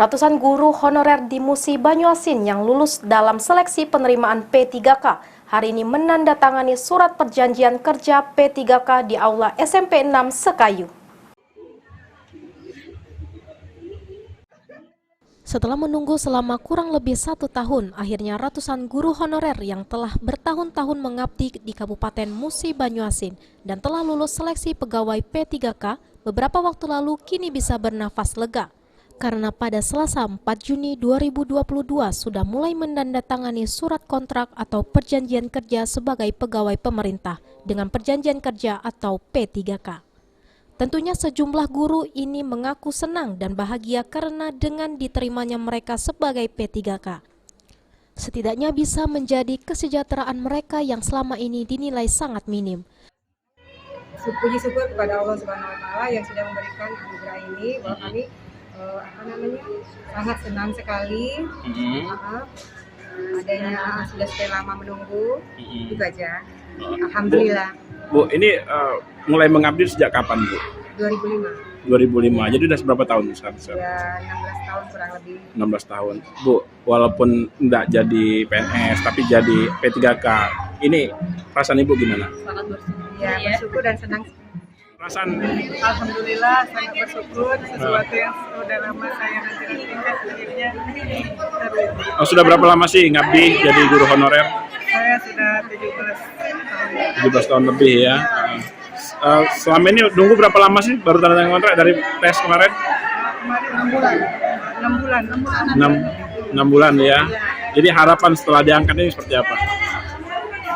Ratusan guru honorer di Musi Banyuasin yang lulus dalam seleksi penerimaan P3K hari ini menandatangani surat perjanjian kerja P3K di Aula SMP 6 Sekayu. Setelah menunggu selama kurang lebih 1 tahun, akhirnya ratusan guru honorer yang telah bertahun-tahun mengabdi di Kabupaten Musi Banyuasin dan telah lulus seleksi pegawai P3K beberapa waktu lalu kini bisa bernafas lega. Karena pada Selasa 4 Juni 2022 sudah mulai menandatangani surat kontrak atau perjanjian kerja sebagai pegawai pemerintah dengan perjanjian kerja atau P3K. Tentunya sejumlah guru ini mengaku senang dan bahagia karena dengan diterimanya mereka sebagai P3K. Setidaknya bisa menjadi kesejahteraan mereka yang selama ini dinilai sangat minim. Puji syukur kepada Allah Subhanahu wa Ta'ala yang sudah memberikan anugerah ini, bahwa kami sangat senang sekali. Adanya sudah sekian lama menunggu, itu aja. Alhamdulillah. Bu, ini mulai mengabdi sejak kapan, Bu? 2005. 2005. Jadi udah berapa tahun sekarang? Ya, 16 tahun kurang lebih. 16 tahun. Bu, walaupun enggak jadi PNS tapi jadi P3K, ini perasaan Ibu gimana? Sangat bersyukur. Ya, bersyukur dan senang. Perasaan Alhamdulillah sangat bersyukur, sesuatu yang sudah lama saya nanti-nantikan akhirnya terwujud. oh, sudah berapa lama sih ngabdi jadi guru honorer? Saya sudah 17 tahun. 17 tahun lebih ya. Selama ini nunggu berapa lama sih baru tanda tangan kontrak dari tes kemarin? Kemarin 6 bulan. 6 bulan ya. Jadi harapan setelah diangkat ini seperti apa?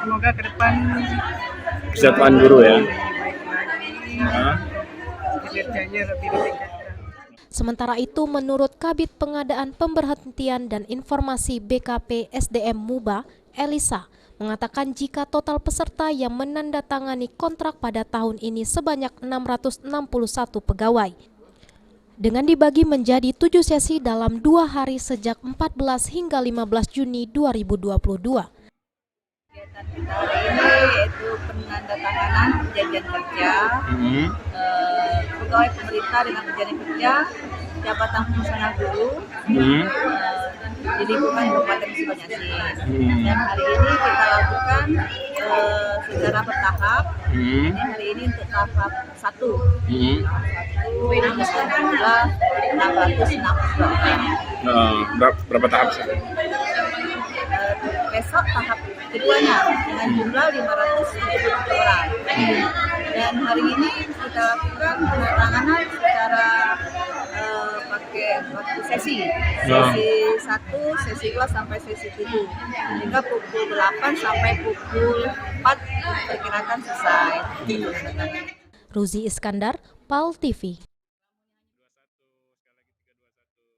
Semoga ke depan Kesejahteraan guru ya. kinerjanya lebih ditingkatkan. Sementara itu, menurut Kabid Pengadaan Pemberhentian dan Informasi BKP SDM Muba, Elisa, mengatakan jika total peserta yang menandatangani kontrak pada tahun ini sebanyak 661 pegawai. Dengan dibagi menjadi 7 sesi dalam 2 hari sejak 14 hingga 15 Juni 2022. Kegiatan kita hari ini yaitu penandatanganan perjanjian kerja pegawai pemerintah dengan perjanjian kerja jabatan fungsional guru di lingkungan Kabupaten Musi Banyuasin. Dan hari ini kita lakukan secara bertahap. Hari ini untuk tahap 1. Sekarang jumlah 662 orang. Berapa tahap sih? Besok tahap keduanya dengan jumlah 570 orang. Dan hari ini kita lakukan penandatanganan secara pakai waktu sesi 1, sesi 2 sampai sesi 7, hingga pukul 8 sampai pukul 4 perkirakan selesai. Ruzi Iskandar, PAL TV.